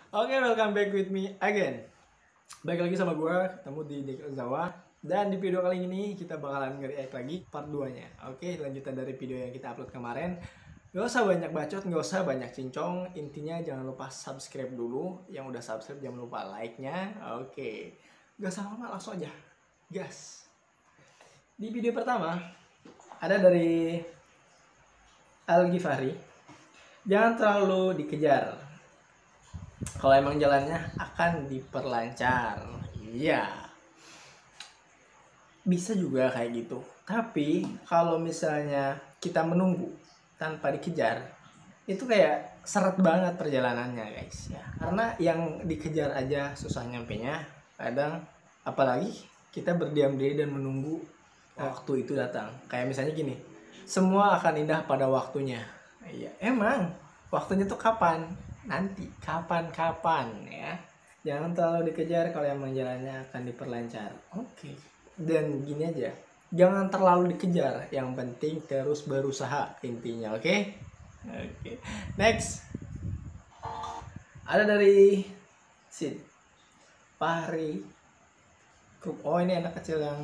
Oke, welcome back with me again. Baik lagi sama gue, ketemu di Dek Zawa. Dan di video kali ini kita bakalan nge-react lagi part 2-nya. Oke, lanjutan dari video yang kita upload kemarin. Gak usah banyak bacot, gak usah banyak cincong. Intinya jangan lupa subscribe dulu. Yang udah subscribe jangan lupa like-nya. Oke, gak usah lama, langsung aja gas. Di video pertama ada dari Al-Ghifari. Jangan terlalu dikejar, kalau emang jalannya akan diperlancar. Iya, bisa juga kayak gitu. Tapi kalau misalnya kita menunggu tanpa dikejar, itu kayak seret banget perjalanannya guys ya. Karena yang dikejar aja susah nyampenya. Kadang apalagi kita berdiam diri dan menunggu waktu itu datang. Kayak misalnya gini, semua akan indah pada waktunya. Iya, emang waktunya tuh kapan? Nanti, kapan-kapan ya. Jangan terlalu dikejar, kalau emang jalannya akan diperlancar. Oke. Dan gini aja, jangan terlalu dikejar, yang penting terus berusaha intinya, oke? Oke. Next. Ada dari Sid Fahri Group. Oh, ini anak kecil yang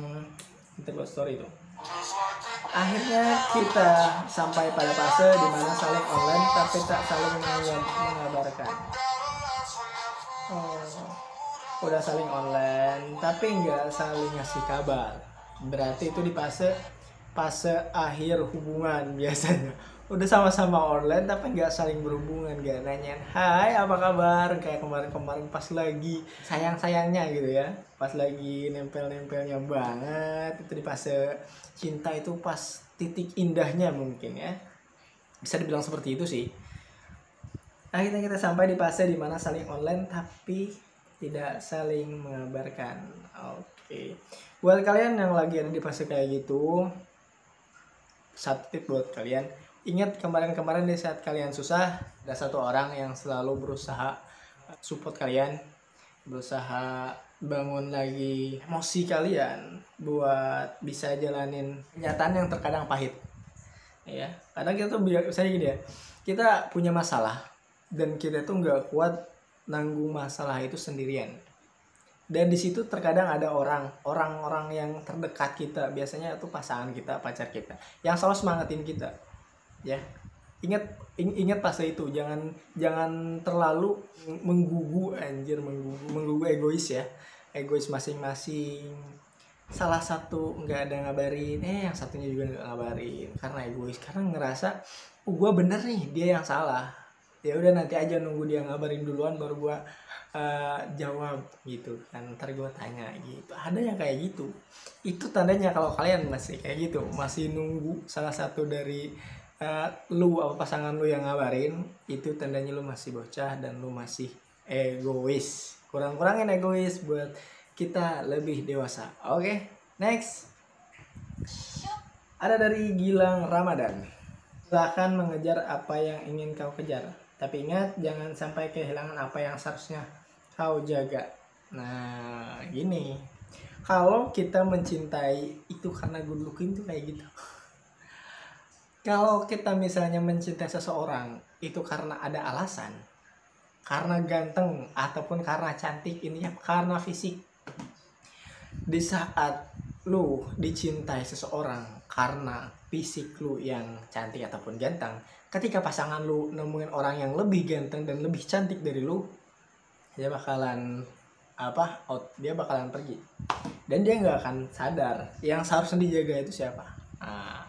buat story itu. Akhirnya kita sampai pada fase dimana saling online tapi tak saling mengabarkan. Oh, udah saling online tapi nggak saling ngasih kabar. Berarti itu di fase akhir hubungan biasanya. Udah sama-sama online tapi nggak saling berhubungan, nggak nanyain hai apa kabar kayak kemarin-kemarin pas lagi sayang-sayangnya gitu ya, pas lagi nempel-nempelnya banget. Itu di fase cinta, itu pas titik indahnya mungkin ya, bisa dibilang seperti itu sih. Akhirnya kita sampai di fase dimana saling online tapi tidak saling mengabarkan. Oke, buat kalian yang lagi ada di fase kayak gitu, satu tip buat kalian, ingat kemarin-kemarin di saat kalian susah, ada satu orang yang selalu berusaha support kalian, berusaha bangun lagi emosi kalian buat bisa jalanin kenyataan yang terkadang pahit. Ya, kadang kita tuh misalnya gini ya, kita punya masalah dan kita tuh nggak kuat nanggung masalah itu sendirian. Dan di situ terkadang ada orang-orang yang terdekat kita, biasanya itu pasangan kita, pacar kita, yang selalu semangatin kita ya. Ingat fase itu, jangan terlalu menggugu egois ya, egois masing-masing. Salah satu nggak ada ngabarin, yang satunya juga nggak ngabarin karena egois, karena ngerasa gue bener nih, dia yang salah. Ya udah, nanti aja nunggu dia ngabarin duluan baru gue jawab gitu kan, ntar gue tanya gitu. Ada yang kayak gitu. Itu tandanya kalau kalian masih kayak gitu, masih nunggu salah satu dari lu apa pasangan lu yang ngabarin, itu tandanya lu masih bocah dan lu masih egois. Kurang-kurangin egois buat kita lebih dewasa. Oke, next. Ada dari Gilang Ramadan. Silahkan mengejar apa yang ingin kau kejar, tapi ingat jangan sampai kehilangan apa yang seharusnya kau jaga. Nah, gini, kalau kita mencintai itu karena good looking tuh kayak gitu. Kalau kita misalnya mencintai seseorang itu karena ada alasan, karena ganteng ataupun karena cantik, ini ya karena fisik. Di saat lu dicintai seseorang karena fisik lu yang cantik ataupun ganteng, ketika pasangan lu nemuin orang yang lebih ganteng dan lebih cantik dari lu, dia bakalan dia bakalan pergi dan dia nggak akan sadar yang seharusnya dijaga itu siapa. Nah,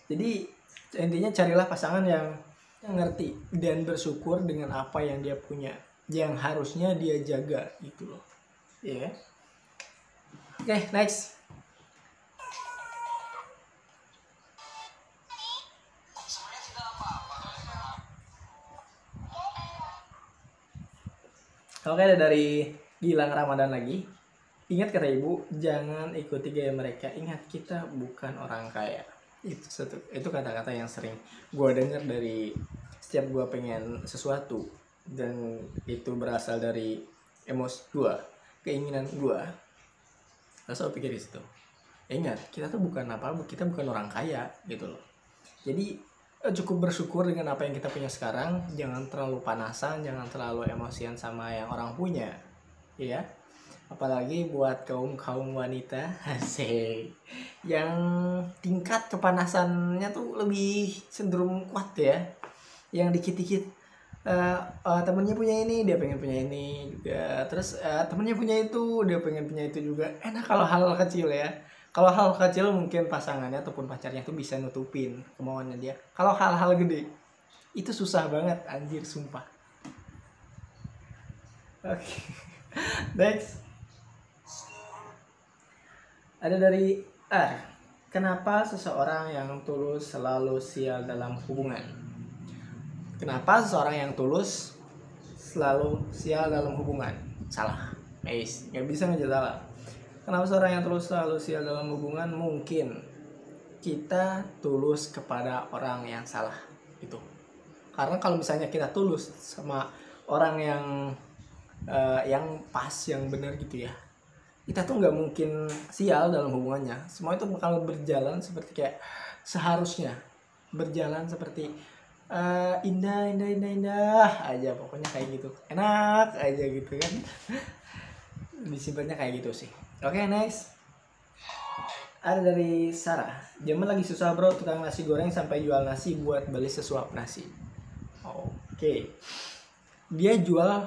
jadi intinya carilah pasangan yang ngerti dan bersyukur dengan apa yang dia punya, yang harusnya dia jaga gitu loh. Iya yeah. Oke, next. Oke, ada dari Gilang Ramadan lagi. Ingat kata ibu, jangan ikuti gaya mereka. Ingat, kita bukan orang kaya. Itu kata-kata yang sering gue dengar dari setiap gue pengen sesuatu, dan itu berasal dari emosi gue, keinginan gue. Lalu pikir di situ. Ingat, kita tuh bukan apa-apa, kita bukan orang kaya gitu loh. Jadi cukup bersyukur dengan apa yang kita punya sekarang. Jangan terlalu panasan, jangan terlalu emosian sama yang orang punya, ya. Apalagi buat kaum wanita asik yang tingkat kepanasannya tuh lebih cenderung kuat ya, yang dikit-dikit temennya punya ini dia pengen punya ini juga, terus temennya punya itu dia pengen punya itu juga. Enak kalau hal kecil ya, kalau hal kecil mungkin pasangannya ataupun pacarnya tuh bisa nutupin kemauannya dia. Kalau hal-hal gede itu susah banget anjir, sumpah. Oke. Next. Ada dari R. Kenapa seseorang yang tulus selalu sial dalam hubungan? Kenapa seseorang yang tulus selalu sial dalam hubungan? Salah. Guys, nggak bisa ngejelasin salah. Kenapa seseorang yang tulus selalu sial dalam hubungan? Mungkin kita tulus kepada orang yang salah. Itu. Karena kalau misalnya kita tulus sama orang yang pas, yang benar gitu ya, kita tuh nggak mungkin sial dalam hubungannya. Semua itu bakal berjalan seperti kayak seharusnya berjalan, seperti indah aja, pokoknya kayak gitu, enak aja gitu kan. Disimpelnya kayak gitu sih. Oke, next. Ada dari Sarah. Zaman lagi susah bro, tukang nasi goreng sampai jual nasi buat beli sesuap nasi. Oke. Dia jual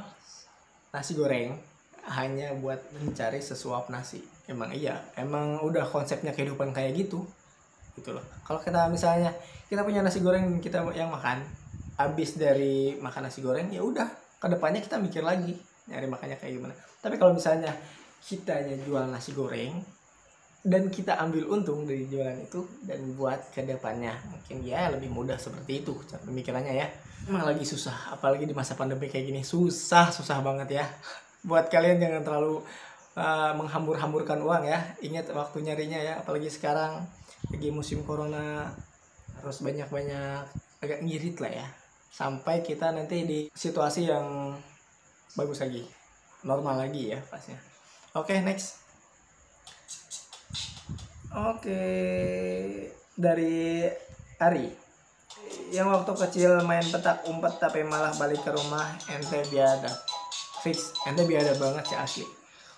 nasi goreng hanya buat mencari sesuap nasi. Emang iya, emang udah konsepnya kehidupan kayak gitu loh. Kalau kita misalnya kita punya nasi goreng, kita yang makan, habis dari makan nasi goreng ya udah, kedepannya kita mikir lagi nyari makannya kayak gimana. Tapi kalau misalnya kita jual nasi goreng dan kita ambil untung dari jualan itu dan buat kedepannya, mungkin ya lebih mudah. Seperti itu cara pemikirannya ya. Emang lagi susah, apalagi di masa pandemi kayak gini, susah banget ya. Buat kalian jangan terlalu menghambur-hamburkan uang ya. Ingat waktu nyarinya ya, apalagi sekarang lagi musim corona, harus banyak-banyak, agak ngirit lah ya, sampai kita nanti di situasi yang bagus lagi, normal lagi ya pasnya. Oke, next. Oke, dari Ari. Yang waktu kecil main petak umpet tapi malah balik ke rumah, ente biadab. Fix, ente biadab banget sih asli.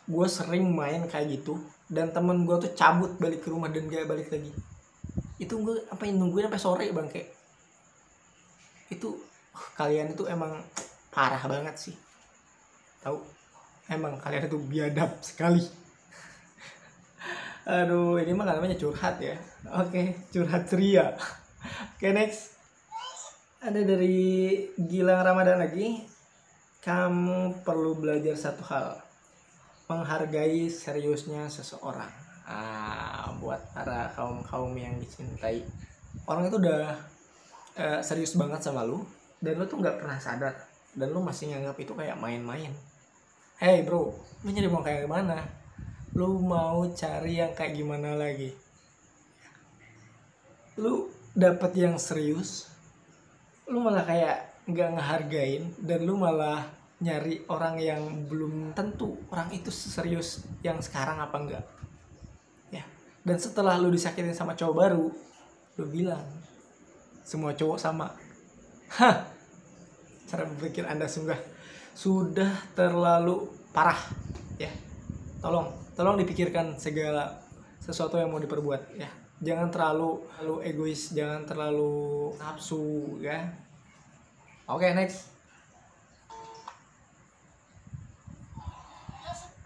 Gue sering main kayak gitu dan temen gue tuh cabut balik ke rumah dan gak balik lagi. Itu gue apa yang nungguin sampai sore bangke. Itu kalian itu emang parah banget sih. Tahu? Emang kalian itu biadab sekali. Aduh, ini mah namanya curhat ya. Oke, curhat ceria. Oke, next. Ada dari Gilang Ramadan lagi. Kamu perlu belajar satu hal, menghargai seriusnya seseorang. Buat para kaum yang dicintai, orang itu udah serius banget sama lu dan lu tuh nggak pernah sadar, dan lu masih nganggap itu kayak main-main. Hey bro, lu nyari mau kayak gimana? Lu mau cari yang kayak gimana lagi? Lu dapet yang serius, lu malah kayak nggak ngehargain, dan lu malah nyari orang yang belum tentu orang itu serius yang sekarang apa enggak ya. Dan setelah lu disakitin sama cowok baru, lu bilang semua cowok sama. Cara berpikir Anda sudah terlalu parah ya. Tolong dipikirkan segala sesuatu yang mau diperbuat ya. Jangan terlalu egois, jangan terlalu nafsu ya. Oke, next.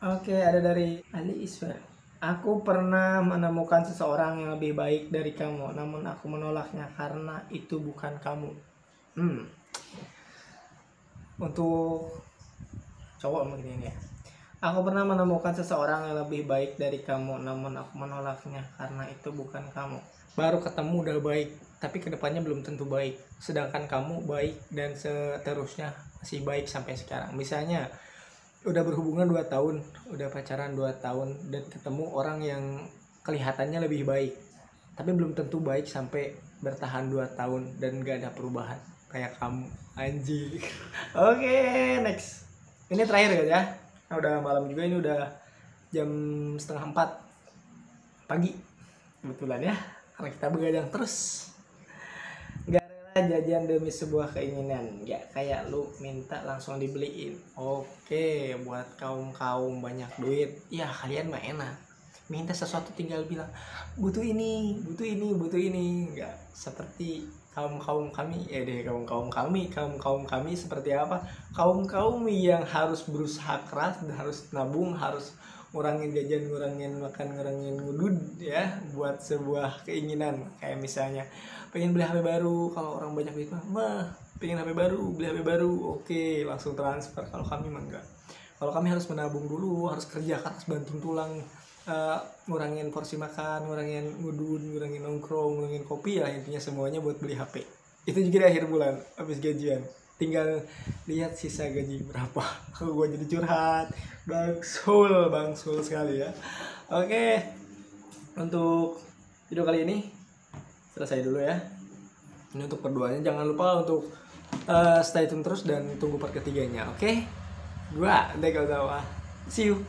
Oke, ada dari Ali Iswar. Aku pernah menemukan seseorang yang lebih baik dari kamu, namun aku menolaknya karena itu bukan kamu. Untuk cowok mungkin ini ya. Aku pernah menemukan seseorang yang lebih baik dari kamu, namun aku menolaknya karena itu bukan kamu. Baru ketemu udah baik, tapi kedepannya belum tentu baik. Sedangkan kamu baik dan seterusnya masih baik sampai sekarang. Misalnya udah berhubungan 2 tahun, udah pacaran 2 tahun, dan ketemu orang yang kelihatannya lebih baik, tapi belum tentu baik sampai bertahan 2 tahun dan gak ada perubahan kayak kamu, anjing. Oke, next. Ini terakhir guys ya. Nah, udah malam juga, ini udah jam 3:30 pagi kebetulan ya, karena kita begadang terus. Gak Jajan demi sebuah keinginan, ya kayak lu minta langsung dibeliin. Oke, buat kaum banyak duit, ya kalian mah enak, minta sesuatu tinggal bilang butuh ini, butuh ini, butuh ini. Nggak seperti kaum kami, kaum kami seperti apa? Kaum yang harus berusaha keras, harus nabung, harus ngurangin jajan, ngurangin makan, ngurangin ngudud ya, buat sebuah keinginan. Kayak misalnya pengen beli HP baru, kalau orang banyak duit mah pengen HP baru, beli HP baru, oke langsung transfer. Kalau kami mah enggak, kalau kami harus menabung dulu, harus kerja keras banting tulang, ngurangin porsi makan, ngurangin ngudud, ngurangin nongkrong, ngurangin kopi, ya intinya semuanya buat beli HP. Itu juga di akhir bulan habis gajian, tinggal lihat sisa gaji berapa. Gue jadi curhat, bangsul sekali ya. Oke, untuk video kali ini selesai dulu ya. Ini untuk perduanya, jangan lupa untuk stay tune terus dan tunggu part ketiganya. Oke, gua Deka Utawa, see you.